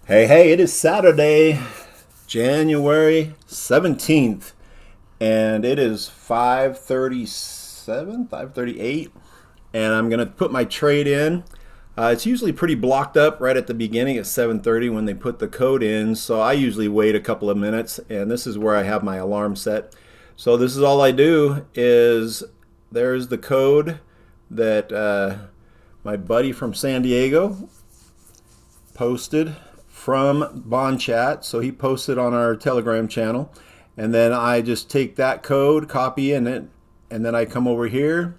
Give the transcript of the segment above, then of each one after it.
Hey, it is Saturday, January 17th, and it is 5:37, 5:38, and I'm going to put my trade in. It's usually pretty blocked up right at the beginning at 7:30 when they put the code in, so I usually wait a couple of minutes, and this is where I have my alarm set. So this is all I do is there's the code that my buddy from San Diego posted from Bond Chat. So he posted on our Telegram channel. And then I just take that code, copy in it, and then I come over here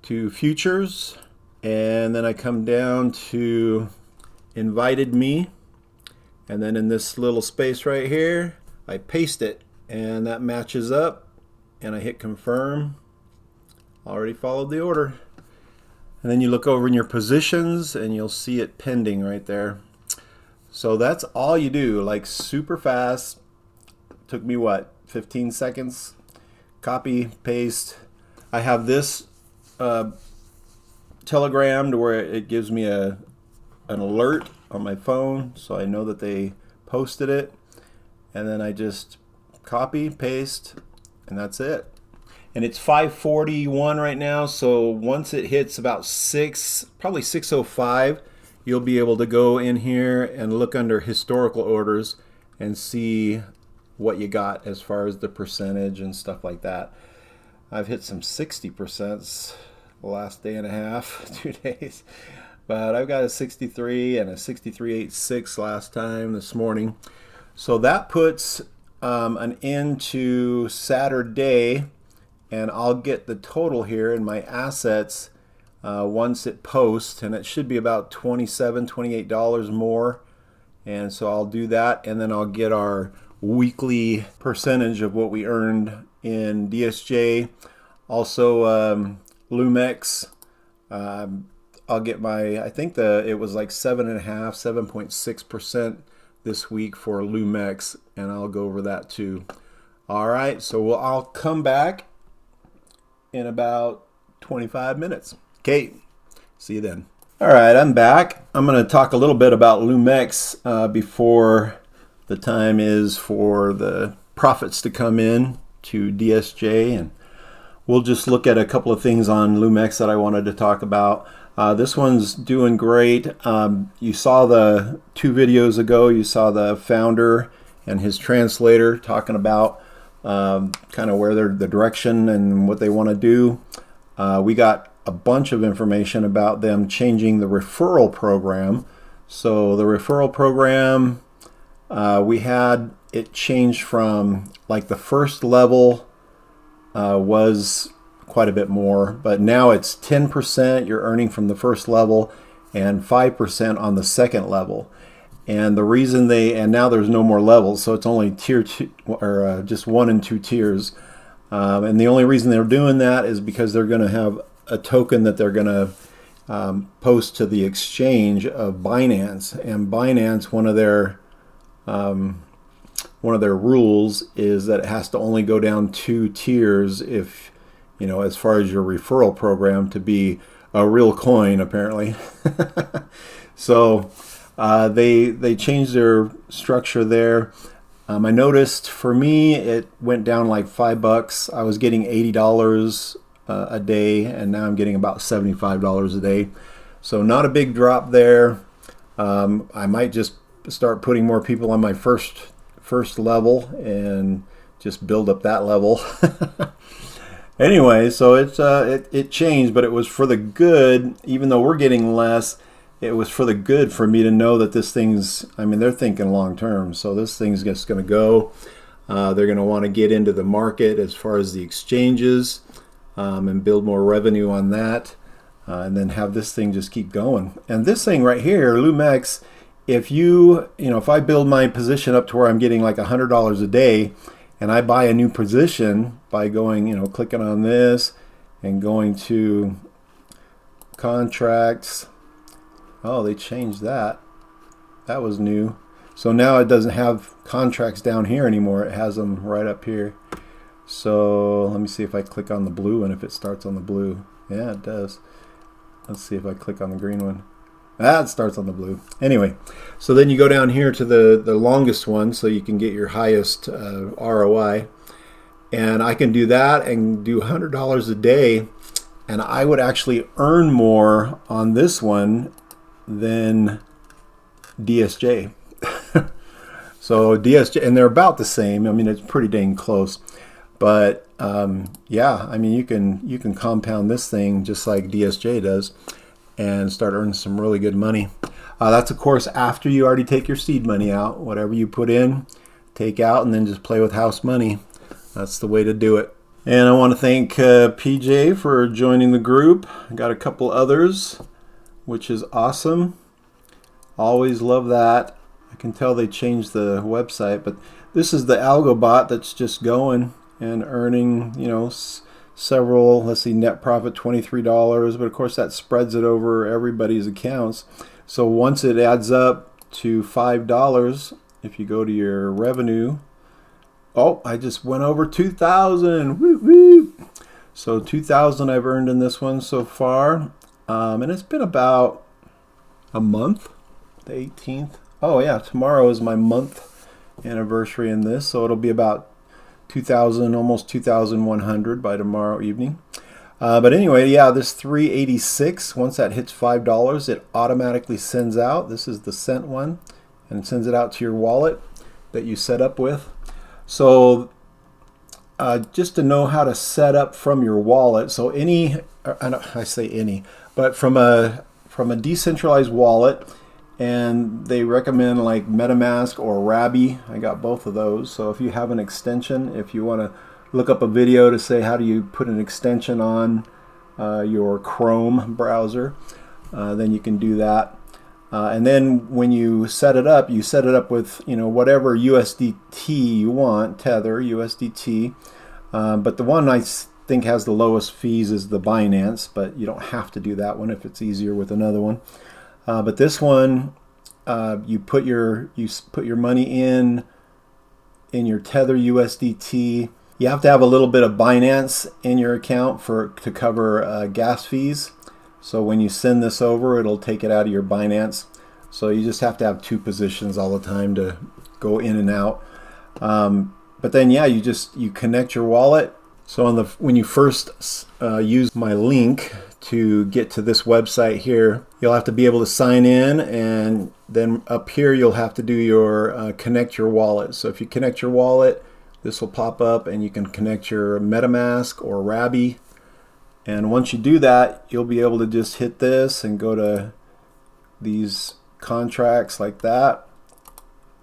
to futures. And then I come down to invited me. And then in this little space right here, I paste it. And that matches up. And I hit confirm. Already followed the order. And then you look over in your positions and you'll see it pending right there. So that's all you do, like super fast. Took me what, 15 seconds? Copy, paste. I have this Telegram to where it gives me an alert on my phone, so I know that they posted it. And then I just copy, paste, and that's it. And it's 5:41 right now, so once it hits about 6, probably 6:05, you'll be able to go in here and look under historical orders and see what you got as far as the percentage and stuff like that. I've hit some 60% the last day and a half, 2 days. But I've got a 63 and a 63.86 last time this morning. So that puts an end to Saturday, and I'll get the total here in my assets once it posts, and it should be about $27, $28 more. And so I'll do that, and then I'll get our weekly percentage of what we earned in DSJ. Also Loom-X. I'll get my, I think it was like 7.5, 7.6% this week for Loom-X, and I'll go over that too. All right, so I'll come back in about 25 minutes. Okay, see you then. All right, I'm back. I'm going to talk a little bit about Loom-X before the time is for the profits to come in to DSJ, and we'll just look at a couple of things on Loom-X that I wanted to talk about. This one's doing great. You saw the 2 videos ago, you saw the founder and his translator talking about kind of where the direction and what they want to do. We got a bunch of information about them changing the referral program. So the referral program, we had it changed from like the first level was quite a bit more, but now it's 10% you're earning from the first level and 5% on the second level. And the reason and now there's no more levels, so it's only tier 2 or just 1 and 2 tiers. And the only reason they're doing that is because they're going to have a token that they're going to post to the exchange of Binance. And Binance, one of their rules is that it has to only go down 2 tiers if, as far as your referral program to be a real coin, apparently. So they changed their structure there. I noticed for me it went down like $5. I was getting $80 a day, and now I'm getting about $75 a day. So not a big drop there. I might just start putting more people on my first level and just build up that level. Anyway, so it changed, but it was for the good. Even though we're getting less, it was for the good for me to know that this thing's, they're thinking long term. So this thing's just going to go. They're going to want to get into the market as far as the exchanges and build more revenue on that, and then have this thing just keep going. And this thing right here, Loom-X, if if I build my position up to where I'm getting like $100 a day, and I buy a new position by going, clicking on this and going to contracts. Oh, they changed that. That was new. So now it doesn't have contracts down here anymore. It has them right up here. So let me see if I click on the blue and if it starts on the blue. Yeah, it does. Let's see if I click on the green one. That starts on the blue. Anyway, so then you go down here to the longest one so you can get your highest ROI. And I can do that and do $100 a day. And I would actually earn more on this one than DSJ. So DSJ, and they're about the same. I mean, it's pretty dang close. But yeah, I mean, you can compound this thing just like DSJ does and start earning some really good money. That's, of course, after you already take your seed money out. Whatever you put in, take out, and then just play with house money. That's the way to do it. And I want to thank PJ for joining the group. I got a couple others, which is awesome. Always love that. I can tell they changed the website, but this is the algo bot that's just going and earning, you know, several, let's see, net profit $23, but of course that spreads it over everybody's accounts. So once it adds up to $5, if you go to your revenue, oh, I just went over 2,000. Woo woo. So 2,000 I've earned in this one so far. And it's been about a month, the 18th. Oh yeah, tomorrow is my month anniversary in this, so it'll be about 2,000, almost 2,100 by tomorrow evening. But anyway, yeah, this 386, once that hits $5, it automatically sends out. This is the sent one, and it sends it out to your wallet that you set up with. So just to know how to set up from your wallet, so I say any, but from a decentralized wallet, and they recommend like MetaMask or Rabby. I got both of those. So if you have an extension, if you want to look up a video to say how do you put an extension on your Chrome browser, then you can do that. And then when you set it up with, you know, whatever USDT you want, Tether, USDT. But the one I think has the lowest fees is the Binance, but you don't have to do that one if it's easier with another one. But this one, you put your money in your Tether USDT. You have to have a little bit of Binance in your account to cover gas fees. So when you send this over, it'll take it out of your Binance. So you just have to have two positions all the time to go in and out. But then, yeah, you connect your wallet. So when you first use my link to get to this website here, you'll have to be able to sign in, and then up here you'll have to do your connect your wallet. So if you connect your wallet, this will pop up and you can connect your MetaMask or Rabby. And once you do that, you'll be able to just hit this and go to these contracts like that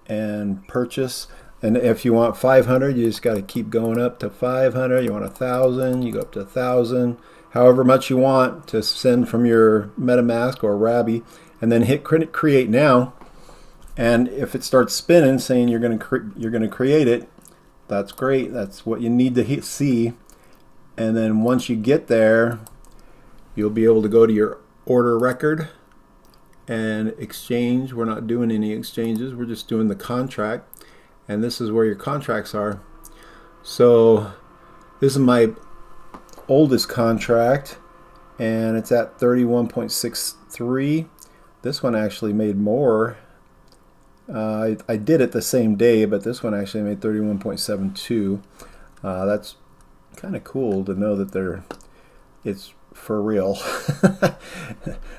and purchase. And if you want 500, you just got to keep going up to 500. You want 1,000, you go up to 1,000. However much you want to send from your MetaMask or Rabby, and then hit create now. And if it starts spinning, saying you're going to create it, that's great. That's what you need to see. And then once you get there, you'll be able to go to your order record and exchange. We're not doing any exchanges. We're just doing the contract. And this is where your contracts are. So this is my oldest contract, and it's at 31.63. This one actually made more. I did it the same day, but this one actually made 31.72. That's kind of cool to know that it's for real.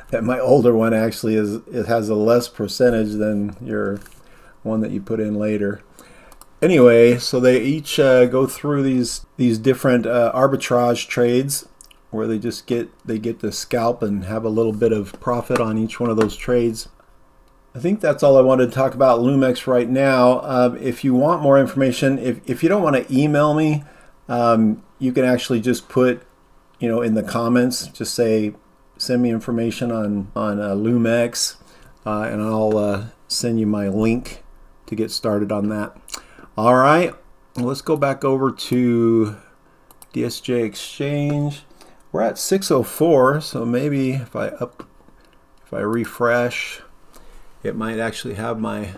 That my older one actually it has a less percentage than your one that you put in later. Anyway, so they each go through these different arbitrage trades where they get to scalp and have a little bit of profit on each one of those trades. I think that's all I wanted to talk about Loom-X right now. If you want more information, if you don't want to email me, you can actually just put, in the comments, just say, send me information on Loom-X, and I'll send you my link to get started on that. All right, let's go back over to DSJ Exchange. We're at 604, so maybe if I refresh, it might actually have my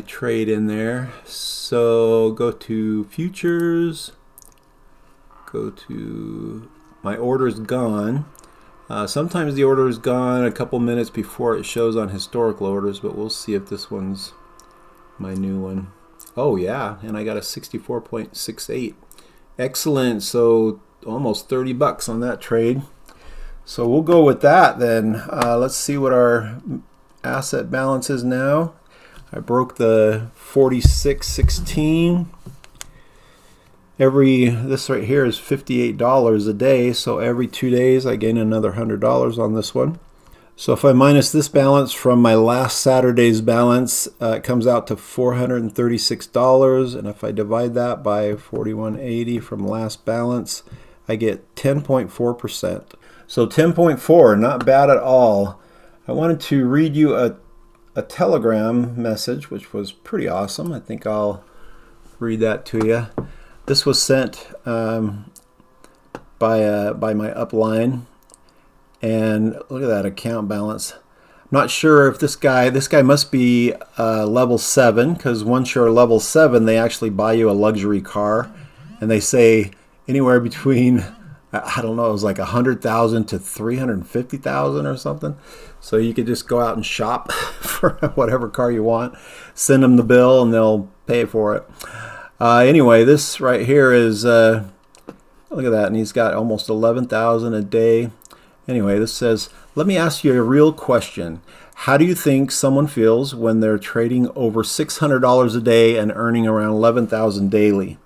trade in there. So go to futures, go to my order's gone, Sometimes the order is gone a couple minutes before it shows on historical orders, but we'll see if this one's my new one. Oh yeah, and I got a 64.68. Excellent. So almost 30 bucks on that trade. So we'll go with that then. Let's see what our asset balance is now. I broke the 46.16. This right here is $58 a day, so every 2 days I gain another $100 on this one. So if I minus this balance from my last Saturday's balance, it comes out to $436, and if I divide that by 41.80 from last balance, I get 10.4%. So 10.4, not bad at all. I wanted to read you a Telegram message, which was pretty awesome. I think I'll read that to you. This was sent by my upline, and look at that account balance. I'm not sure if this guy must be level 7, because once you're level 7, they actually buy you a luxury car, and they say anywhere between, I don't know, it was like 100,000 to 350,000 or something. So you could just go out and shop for whatever car you want, send them the bill, and they'll pay for it. Anyway, this right here is, look at that, and he's got almost 11,000 a day. Anyway, this says, let me ask you a real question. How do you think someone feels when they're trading over $600 a day and earning around 11,000 daily?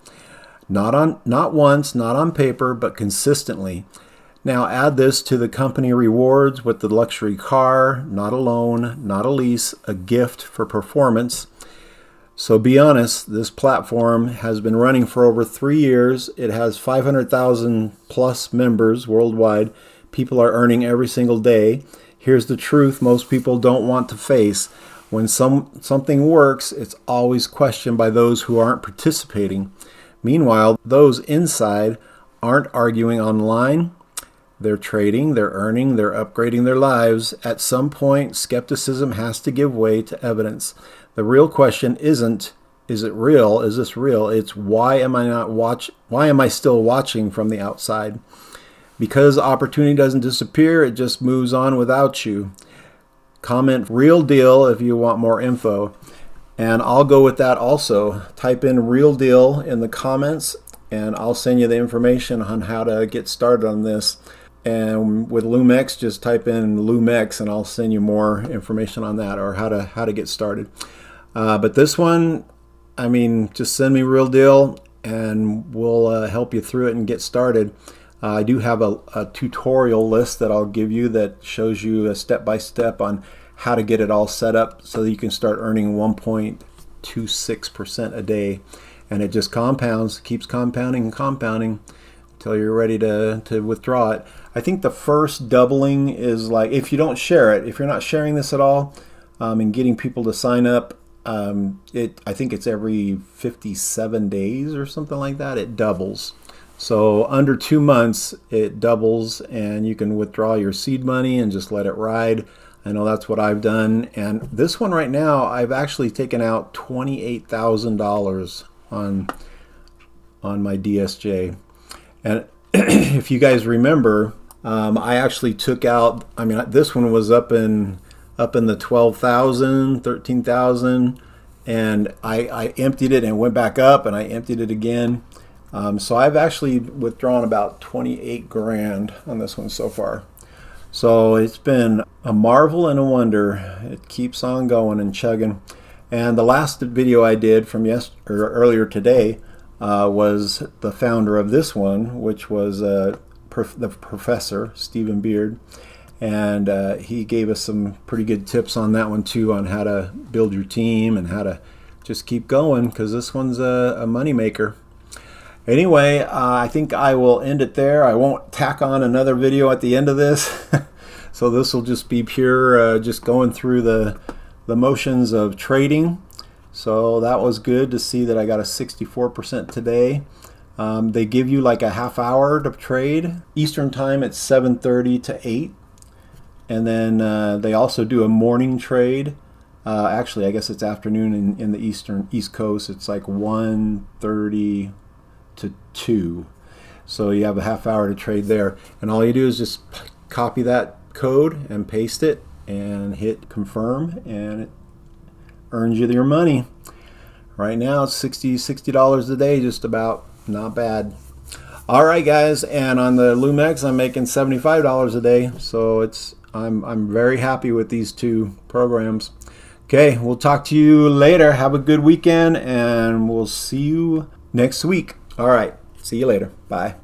Not once, not on paper, but consistently. Now add this to the company rewards with the luxury car, not a loan, not a lease, a gift for performance. So be honest, this platform has been running for over 3 years. It has 500,000 plus members worldwide. People are earning every single day. Here's the truth most people don't want to face. When something works, it's always questioned by those who aren't participating. Meanwhile, those inside aren't arguing online. They're trading, they're earning, they're upgrading their lives. At some point, skepticism has to give way to evidence. The real question isn't, is it real? Is this real? It's why am I still watching from the outside? Because opportunity doesn't disappear, it just moves on without you. Comment real deal if you want more info. And I'll go with that also. Type in real deal in the comments, and I'll send you the information on how to get started on this. And with Loom-X, just type in Loom-X and I'll send you more information on that, or how to get started. But this one, I mean, just send me real deal and we'll help you through it and get started. I do have a tutorial list that I'll give you that shows you a step-by-step on how to get it all set up so that you can start earning 1.26% a day. And it just compounds, keeps compounding and compounding until you're ready to withdraw it. I think the first doubling is like, if you don't share it, if you're not sharing this at all, and getting people to sign up, I think it's every 57 days or something like that, it doubles. So under 2 months, it doubles, and you can withdraw your seed money and just let it ride. I know that's what I've done. And this one right now, I've actually taken out $28,000 on my DSJ. And if you guys remember, I actually took out, I mean, this one was up in the 12,000, 13,000, and I emptied it and went back up, and I emptied it again. So I've actually withdrawn about 28 grand on this one so far. So it's been a marvel and a wonder. It keeps on going and chugging. And the last video I did from earlier today was the founder of this one, which was the professor, Stephen Beard. And he gave us some pretty good tips on that one too, on how to build your team and how to just keep going, because this one's a money maker. Anyway, I think I will end it there. I won't tack on another video at the end of this. So this will just be pure, just going through the motions of trading. So that was good to see that I got a 64% today. They give you like a half hour to trade. Eastern time it's 7:30 to 8. And then they also do a morning trade. Actually, I guess it's afternoon in the East Coast. It's like 1:30 to 2. So you have a half hour to trade there. And all you do is just copy that code and paste it and hit confirm, and it earns you your money. Right now it's $60 a day, just about. Not bad. All right, guys, and on the Loom-X I'm making $75 a day, so I'm very happy with these two programs. Okay, we'll talk to you later. Have a good weekend, and we'll see you next week. All right, see you later. Bye.